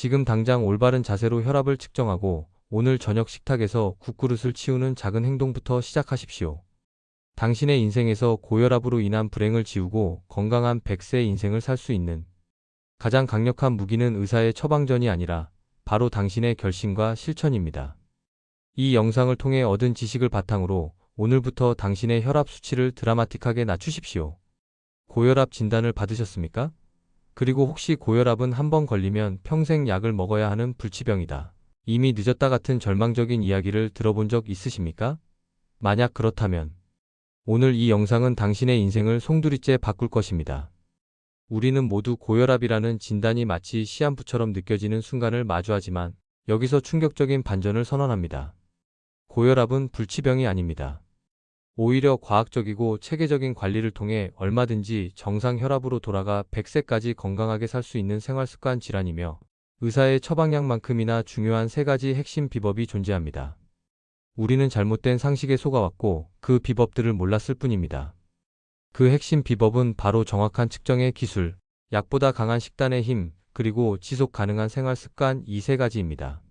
지금 당장 올바른 자세로 혈압을 측정하고 오늘 저녁 식탁에서 국그릇을 치우는 작은 행동부터 시작하십시오. 당신의 인생에서 고혈압으로 인한 불행을 지우고 건강한 100세 인생을 살 수 있는 가장 강력한 무기는 의사의 처방전이 아니라 바로 당신의 결심과 실천입니다. 이 영상을 통해 얻은 지식을 바탕으로 오늘부터 당신의 혈압 수치를 드라마틱하게 낮추십시오. 고혈압 진단을 받으셨습니까? 그리고 혹시 고혈압은 한번 걸리면 평생 약을 먹어야 하는 불치병이다, 이미 늦었다 같은 절망적인 이야기를 들어본 적 있으십니까? 만약 그렇다면 오늘 이 영상은 당신의 인생을 송두리째 바꿀 것입니다. 우리는 모두 고혈압이라는 진단이 마치 시한부처럼 느껴지는 순간을 마주하지만 여기서 충격적인 반전을 선언합니다. 고혈압은 불치병이 아닙니다. 오히려 과학적이고 체계적인 관리를 통해 얼마든지 정상 혈압으로 돌아가 100세까지 건강하게 살 수 있는 생활습관 질환이며 의사의 처방약만큼이나 중요한 세 가지 핵심 비법이 존재합니다. 우리는 잘못된 상식에 속아왔고 그 비법들을 몰랐을 뿐입니다. 그 핵심 비법은 바로 정확한 측정의 기술, 약보다 강한 식단의 힘, 그리고 지속 가능한 생활 습관, 이 세 가지입니다.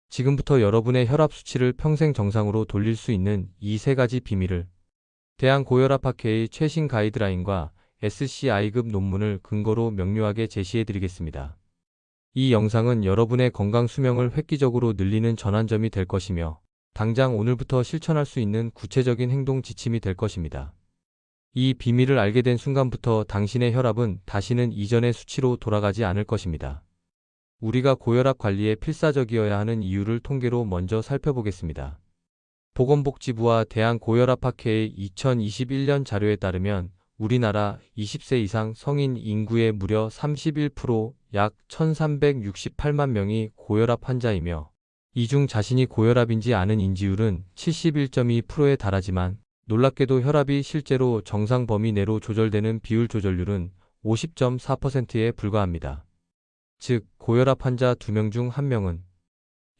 지금부터 여러분의 혈압 수치를 평생 정상으로 돌릴 수 있는 이 세 가지 비밀을 대한고혈압학회의 최신 가이드라인과 SCI급 논문을 근거로 명료하게 제시해 드리겠습니다. 이 영상은 여러분의 건강 수명을 획기적으로 늘리는 전환점이 될 것이며 당장 오늘부터 실천할 수 있는 구체적인 행동 지침이 될 것입니다. 이 비밀을 알게 된 순간부터 당신의 혈압은 다시는 이전의 수치로 돌아가지 않을 것입니다. 우리가 고혈압 관리에 필사적이어야 하는 이유를 통계로 먼저 살펴보겠습니다. 보건복지부와 대한고혈압학회의 2021년 자료에 따르면 우리나라 20세 이상 성인 인구의 무려 31%, 약 1368만 명이 고혈압 환자이며 이 중 자신이 고혈압인지 아는 인지율은 71.2%에 달하지만 놀랍게도 혈압이 실제로 정상 범위 내로 조절되는 비율 조절률은 50.4%에 불과합니다. 즉, 고혈압 환자 2명 중 1명은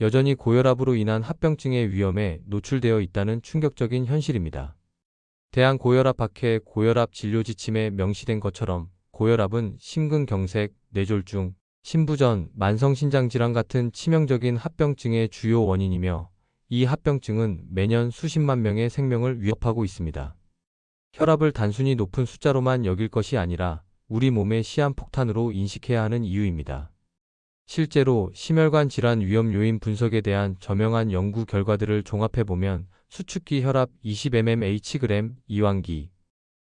여전히 고혈압으로 인한 합병증의 위험에 노출되어 있다는 충격적인 현실입니다. 대한고혈압학회 고혈압 진료 지침에 명시된 것처럼 고혈압은 심근경색, 뇌졸중, 신부전, 만성신장질환 같은 치명적인 합병증의 주요 원인이며 이 합병증은 매년 수십만 명의 생명을 위협하고 있습니다. 혈압을 단순히 높은 숫자로만 여길 것이 아니라 우리 몸의 시한폭탄으로 인식해야 하는 이유입니다. 실제로 심혈관 질환 위험 요인 분석에 대한 저명한 연구 결과들을 종합해보면 수축기 혈압 20mmHg, 이완기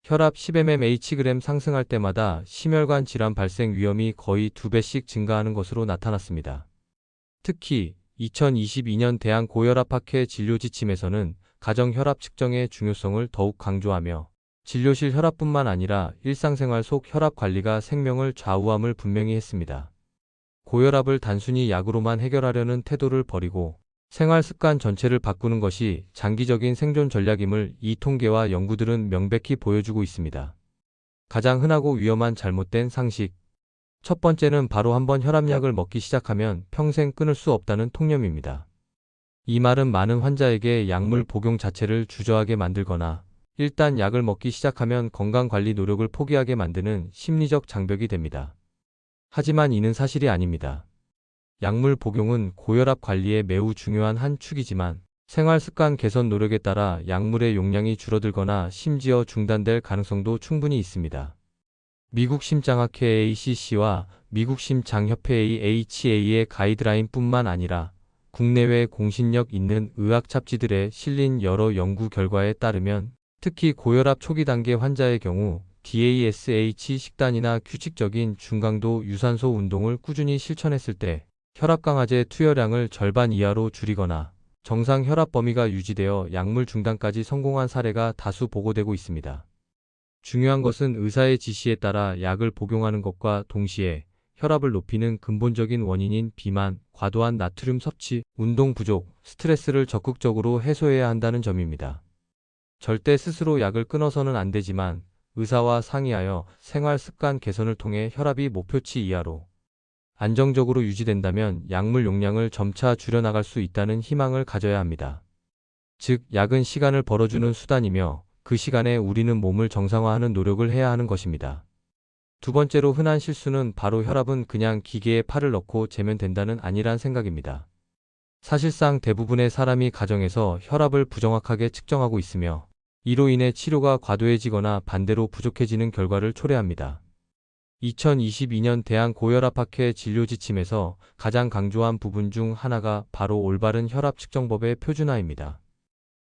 혈압 10mmHg 상승할 때마다 심혈관 질환 발생 위험이 거의 2배씩 증가하는 것으로 나타났습니다. 특히 2022년 대한고혈압학회 진료지침에서는 가정 혈압 측정의 중요성을 더욱 강조하며 진료실 혈압뿐만 아니라 일상생활 속 혈압 관리가 생명을 좌우함을 분명히 했습니다. 고혈압을 단순히 약으로만 해결하려는 태도를 버리고 생활 습관 전체를 바꾸는 것이 장기적인 생존 전략임을 이 통계와 연구들은 명백히 보여주고 있습니다. 가장 흔하고 위험한 잘못된 상식. 첫 번째는 바로 한번 혈압약을 먹기 시작하면 평생 끊을 수 없다는 통념입니다. 이 말은 많은 환자에게 약물 복용 자체를 주저하게 만들거나 일단 약을 먹기 시작하면 건강관리 노력을 포기하게 만드는 심리적 장벽이 됩니다. 하지만 이는 사실이 아닙니다. 약물 복용은 고혈압 관리에 매우 중요한 한 축이지만 생활습관 개선 노력에 따라 약물의 용량이 줄어들거나 심지어 중단될 가능성도 충분히 있습니다. 미국 심장학회 ACC와 미국 심장협회 AHA의 가이드라인뿐만 아니라 국내외 공신력 있는 의학 잡지들에 실린 여러 연구 결과에 따르면 특히 고혈압 초기 단계 환자의 경우 DASH 식단이나 규칙적인 중강도 유산소 운동을 꾸준히 실천했을 때 혈압 강화제 투여량을 절반 이하로 줄이거나 정상 혈압 범위가 유지되어 약물 중단까지 성공한 사례가 다수 보고되고 있습니다. 중요한 것은 의사의 지시에 따라 약을 복용하는 것과 동시에 혈압을 높이는 근본적인 원인인 비만, 과도한 나트륨 섭취, 운동 부족, 스트레스를 적극적으로 해소해야 한다는 점입니다. 절대 스스로 약을 끊어서는 안 되지만 의사와 상의하여 생활 습관 개선을 통해 혈압이 목표치 이하로 안정적으로 유지된다면 약물 용량을 점차 줄여나갈 수 있다는 희망을 가져야 합니다. 즉, 약은 시간을 벌어주는 수단이며 그 시간에 우리는 몸을 정상화하는 노력을 해야 하는 것입니다. 두 번째로 흔한 실수는 바로 혈압은 그냥 기계에 팔을 넣고 재면 된다는 아니란 생각입니다. 사실상 대부분의 사람이 가정에서 혈압을 부정확하게 측정하고 있으며 이로 인해 치료가 과도해지거나 반대로 부족해지는 결과를 초래합니다. 2022년 대한고혈압학회 진료 지침에서 가장 강조한 부분 중 하나가 바로 올바른 혈압 측정법의 표준화입니다.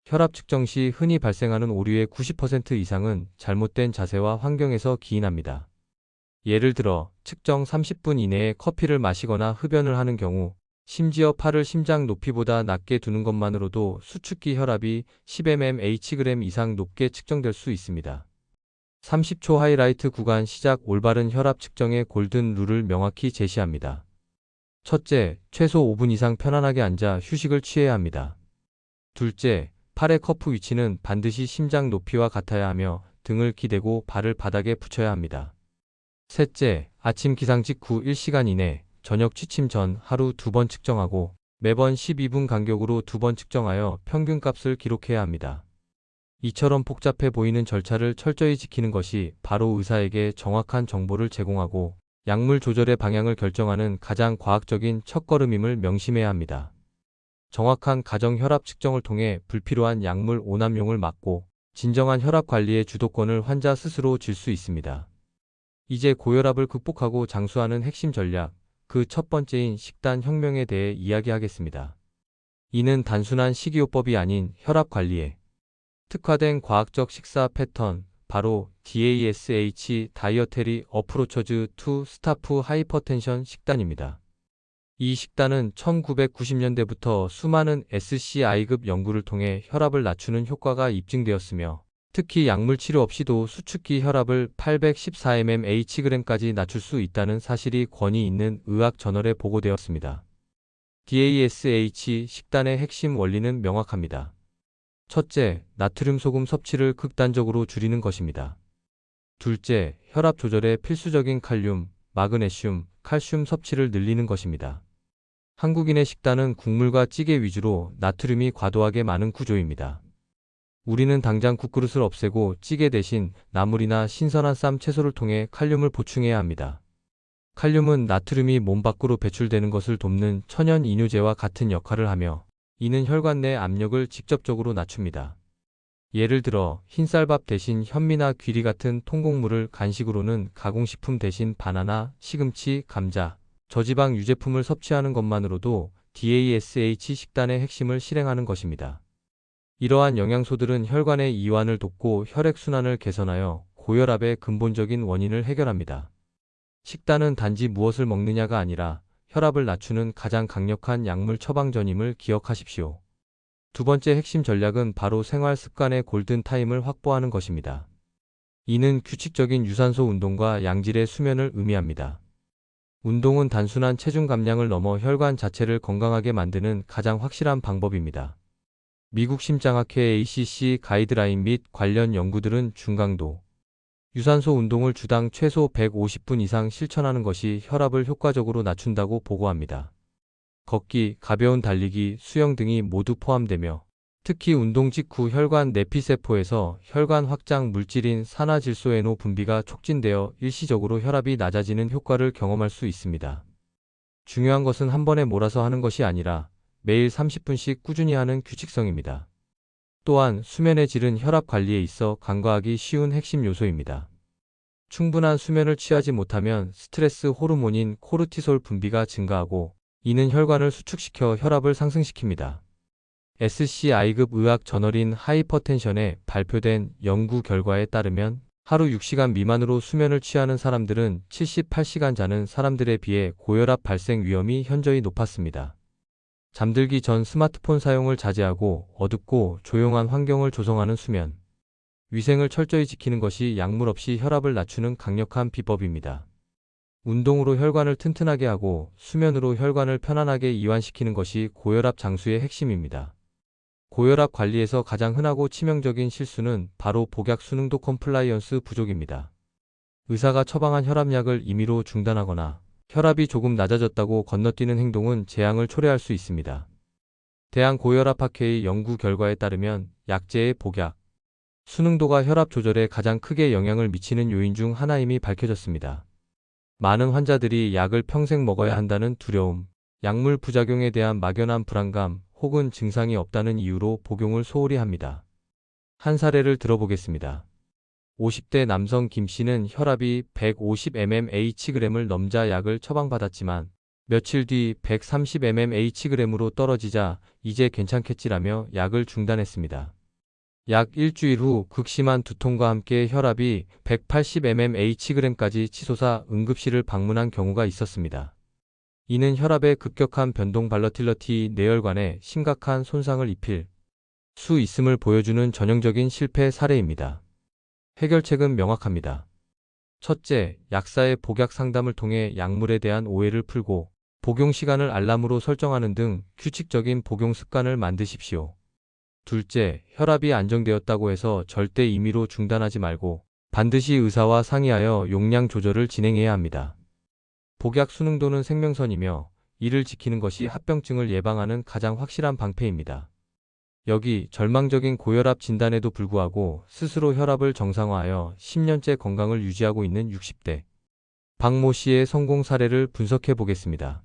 혈압 측정 시 흔히 발생하는 오류의 90% 이상은 잘못된 자세와 환경에서 기인합니다. 예를 들어 측정 30분 이내에 커피를 마시거나 흡연을 하는 경우, 심지어 팔을 심장 높이보다 낮게 두는 것만으로도 수축기 혈압이 10mmHg 이상 높게 측정될 수 있습니다. 30초 하이라이트 구간 시작. 올바른 혈압 측정의 골든 룰을 명확히 제시합니다. 첫째, 최소 5분 이상 편안하게 앉아 휴식을 취해야 합니다. 둘째, 팔의 커프 위치는 반드시 심장 높이와 같아야 하며 등을 기대고 발을 바닥에 붙여야 합니다. 셋째, 아침 기상 직후 1시간 이내, 저녁 취침 전 하루 2번 측정하고 매번 12분 간격으로 2번 측정하여 평균값을 기록해야 합니다. 이처럼 복잡해 보이는 절차를 철저히 지키는 것이 바로 의사에게 정확한 정보를 제공하고 약물 조절의 방향을 결정하는 가장 과학적인 첫걸음임을 명심해야 합니다. 정확한 가정 혈압 측정을 통해 불필요한 약물 오남용을 막고 진정한 혈압 관리의 주도권을 환자 스스로 질 수 있습니다. 이제 고혈압을 극복하고 장수하는 핵심 전략, 그 첫 번째인 식단 혁명에 대해 이야기하겠습니다. 이는 단순한 식이요법이 아닌 혈압 관리에 특화된 과학적 식사 패턴, 바로 DASH 다이어테리 어프로처즈 투 스타프 하이퍼텐션 식단입니다. 이 식단은 1990년대부터 수많은 SCI급 연구를 통해 혈압을 낮추는 효과가 입증되었으며 특히 약물 치료 없이도 수축기 혈압을 814mmHg까지 낮출 수 있다는 사실이 권위 있는 의학 저널에 보고되었습니다. DASH 식단의 핵심 원리는 명확합니다. 첫째, 나트륨 소금 섭취를 극단적으로 줄이는 것입니다. 둘째, 혈압 조절에 필수적인 칼륨, 마그네슘, 칼슘 섭취를 늘리는 것입니다. 한국인의 식단은 국물과 찌개 위주로 나트륨이 과도하게 많은 구조입니다. 우리는 당장 국그릇을 없애고 찌개 대신 나물이나 신선한 쌈 채소를 통해 칼륨을 보충해야 합니다. 칼륨은 나트륨이 몸 밖으로 배출되는 것을 돕는 천연 이뇨제와 같은 역할을 하며 이는 혈관 내 압력을 직접적으로 낮춥니다. 예를 들어 흰쌀밥 대신 현미나 귀리 같은 통곡물을 간식으로는 가공식품 대신 바나나, 시금치, 감자, 저지방 유제품을 섭취하는 것만으로도 DASH 식단의 핵심을 실행하는 것입니다. 이러한 영양소들은 혈관의 이완을 돕고 혈액순환을 개선하여 고혈압의 근본적인 원인을 해결합니다. 식단은 단지 무엇을 먹느냐가 아니라 혈압을 낮추는 가장 강력한 약물 처방전임을 기억하십시오. 두 번째 핵심 전략은 바로 생활 습관의 골든 타임을 확보하는 것입니다. 이는 규칙적인 유산소 운동과 양질의 수면을 의미합니다. 운동은 단순한 체중 감량을 넘어 혈관 자체를 건강하게 만드는 가장 확실한 방법입니다. 미국 심장학회 ACC 가이드라인 및 관련 연구들은 중강도 유산소 운동을 주당 최소 150분 이상 실천하는 것이 혈압을 효과적으로 낮춘다고 보고합니다. 걷기, 가벼운 달리기, 수영 등이 모두 포함되며 특히 운동 직후 혈관 내피세포에서 혈관 확장 물질인 산화질소NO 분비가 촉진되어 일시적으로 혈압이 낮아지는 효과를 경험할 수 있습니다. 중요한 것은 한 번에 몰아서 하는 것이 아니라 매일 30분씩 꾸준히 하는 규칙성입니다. 또한 수면의 질은 혈압 관리에 있어 간과하기 쉬운 핵심 요소입니다. 충분한 수면을 취하지 못하면 스트레스 호르몬인 코르티솔 분비가 증가하고 이는 혈관을 수축시켜 혈압을 상승시킵니다. SCI급 의학 저널인 하이퍼텐션에 발표된 연구 결과에 따르면 하루 6시간 미만으로 수면을 취하는 사람들은 78시간 자는 사람들에 비해 고혈압 발생 위험이 현저히 높았습니다. 잠들기 전 스마트폰 사용을 자제하고 어둡고 조용한 환경을 조성하는 수면. 위생을 철저히 지키는 것이 약물 없이 혈압을 낮추는 강력한 비법입니다. 운동으로 혈관을 튼튼하게 하고 수면으로 혈관을 편안하게 이완시키는 것이 고혈압 장수의 핵심입니다. 고혈압 관리에서 가장 흔하고 치명적인 실수는 바로 복약 순응도 컴플라이언스 부족입니다. 의사가 처방한 혈압약을 임의로 중단하거나 혈압이 조금 낮아졌다고 건너뛰는 행동은 재앙을 초래할 수 있습니다. 대한고혈압학회의 연구 결과에 따르면 약제의 복약, 수능도가 혈압 조절에 가장 크게 영향을 미치는 요인 중 하나임이 밝혀졌습니다. 많은 환자들이 약을 평생 먹어야 한다는 두려움, 약물 부작용에 대한 막연한 불안감 혹은 증상이 없다는 이유로 복용을 소홀히 합니다. 한 사례를 들어보겠습니다. 50대 남성 김 씨는 혈압이 150mmHg을 넘자 약을 처방받았지만 며칠 뒤 130mmHg으로 떨어지자 이제 괜찮겠지라며 약을 중단했습니다. 약 일주일 후 극심한 두통과 함께 혈압이 180mmHg까지 치솟아 응급실을 방문한 경우가 있었습니다. 이는 혈압의 급격한 변동 발러틸러티 내혈관에 심각한 손상을 입힐 수 있음을 보여주는 전형적인 실패 사례입니다. 해결책은 명확합니다. 첫째, 약사의 복약 상담을 통해 약물에 대한 오해를 풀고 복용 시간을 알람으로 설정하는 등 규칙적인 복용 습관을 만드십시오. 둘째, 혈압이 안정되었다고 해서 절대 임의로 중단하지 말고 반드시 의사와 상의하여 용량 조절을 진행해야 합니다. 복약 수능도는 생명선이며 이를 지키는 것이 합병증을 예방하는 가장 확실한 방패입니다. 여기 절망적인 고혈압 진단에도 불구하고 스스로 혈압을 정상화하여 10년째 건강을 유지하고 있는 60대 박모 씨의 성공 사례를 분석해 보겠습니다.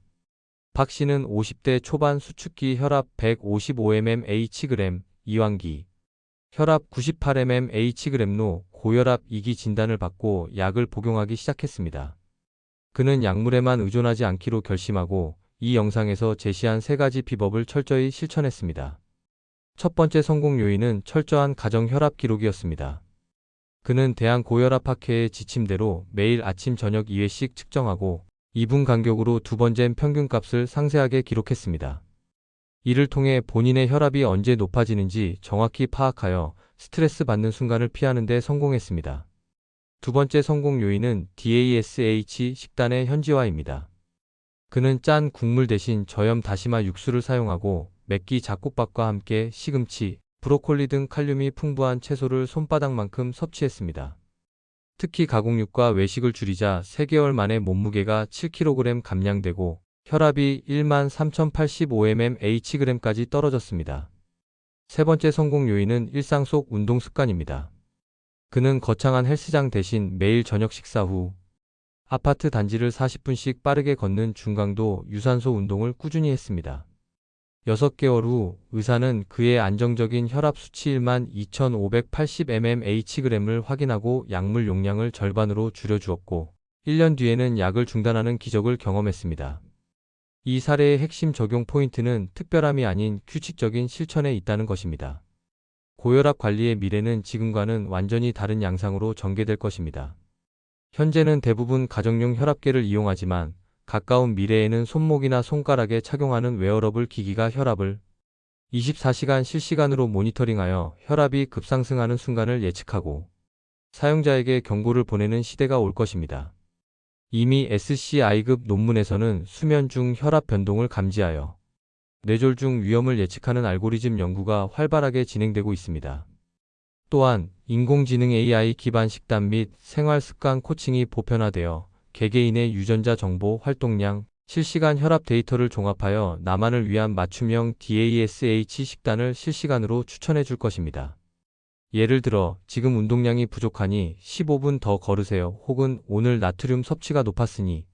박 씨는 50대 초반 수축기 혈압 155mmHg, 이완기 혈압 98mmHg로 고혈압 2기 진단을 받고 약을 복용하기 시작했습니다. 그는 약물에만 의존하지 않기로 결심하고 이 영상에서 제시한 3가지 비법을 철저히 실천했습니다. 첫 번째 성공 요인은 철저한 가정 혈압 기록이었습니다. 그는 대한고혈압학회의 지침대로 매일 아침 저녁 2회씩 측정하고 2분 간격으로 두 번 잰 평균값을 상세하게 기록했습니다. 이를 통해 본인의 혈압이 언제 높아지는지 정확히 파악하여 스트레스 받는 순간을 피하는 데 성공했습니다. 두 번째 성공 요인은 DASH 식단의 현지화입니다. 그는 짠 국물 대신 저염 다시마 육수를 사용하고 맵기 잡곡밥과 함께 시금치, 브로콜리 등 칼륨이 풍부한 채소를 손바닥만큼 섭취했습니다. 특히 가공육과 외식을 줄이자 3개월 만에 몸무게가 7kg 감량되고 혈압이 13,085mmHg까지 떨어졌습니다. 세 번째 성공 요인은 일상 속 운동 습관입니다. 그는 거창한 헬스장 대신 매일 저녁 식사 후 아파트 단지를 40분씩 빠르게 걷는 중강도 유산소 운동을 꾸준히 했습니다. 6개월 후 의사는 그의 안정적인 혈압 수치 12,580mmHg을 확인하고 약물 용량을 절반으로 줄여주었고 1년 뒤에는 약을 중단하는 기적을 경험했습니다. 이 사례의 핵심 적용 포인트는 특별함이 아닌 규칙적인 실천에 있다는 것입니다. 고혈압 관리의 미래는 지금과는 완전히 다른 양상으로 전개될 것입니다. 현재는 대부분 가정용 혈압계를 이용하지만 가까운 미래에는 손목이나 손가락에 착용하는 웨어러블 기기가 혈압을 24시간 실시간으로 모니터링하여 혈압이 급상승하는 순간을 예측하고 사용자에게 경고를 보내는 시대가 올 것입니다. 이미 SCI급 논문에서는 수면 중 혈압 변동을 감지하여 뇌졸중 위험을 예측하는 알고리즘 연구가 활발하게 진행되고 있습니다. 또한 인공지능 AI 기반 식단 및 생활습관 코칭이 보편화되어 개개인의 유전자 정보, 활동량, 실시간 혈압 데이터를 종합하여 나만을 위한 맞춤형 DASH 식단을 실시간으로 추천해 줄 것입니다. 예를 들어 지금 운동량이 부족하니 15분 더 걸으세요. 혹은 오늘 나트륨 섭취가 높았으니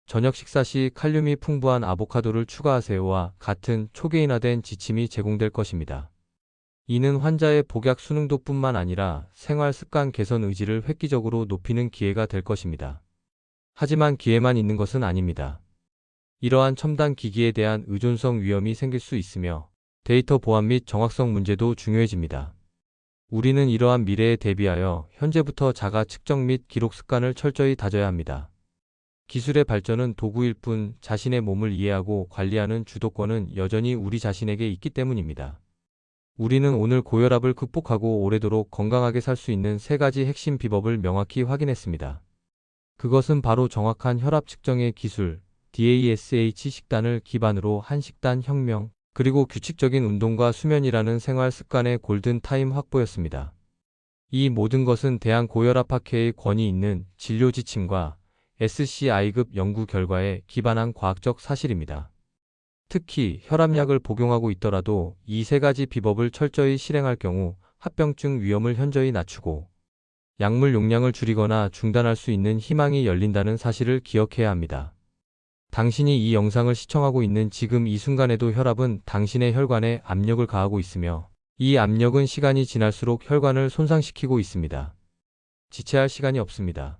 저녁 식사 시 칼륨이 풍부한 아보카도를 추가하세요와 같은 초개인화된 지침이 제공될 것입니다. 이는 환자의 복약 수능도뿐만 아니라 생활 습관 개선 의지를 획기적으로 높이는 기회가 될 것입니다. 하지만 기회만 있는 것은 아닙니다. 이러한 첨단 기기에 대한 의존성 위험이 생길 수 있으며 데이터 보안 및 정확성 문제도 중요해집니다. 우리는 이러한 미래에 대비하여 현재부터 자가 측정 및 기록 습관을 철저히 다져야 합니다. 기술의 발전은 도구일 뿐 자신의 몸을 이해하고 관리하는 주도권은 여전히 우리 자신에게 있기 때문입니다. 우리는 오늘 고혈압을 극복하고 오래도록 건강하게 살 수 있는 3가지 핵심 비법을 명확히 확인했습니다. 그것은 바로 정확한 혈압 측정의 기술, DASH 식단을 기반으로 한 식단 혁명, 그리고 규칙적인 운동과 수면이라는 생활 습관의 골든 타임 확보였습니다. 이 모든 것은 대한고혈압학회의 권위 있는 진료 지침과 SCI급 연구 결과에 기반한 과학적 사실입니다. 특히 혈압약을 복용하고 있더라도 이 3가지 비법을 철저히 실행할 경우 합병증 위험을 현저히 낮추고 약물 용량을 줄이거나 중단할 수 있는 희망이 열린다는 사실을 기억해야 합니다. 당신이 이 영상을 시청하고 있는 지금 이 순간에도 혈압은 당신의 혈관에 압력을 가하고 있으며 이 압력은 시간이 지날수록 혈관을 손상시키고 있습니다. 지체할 시간이 없습니다.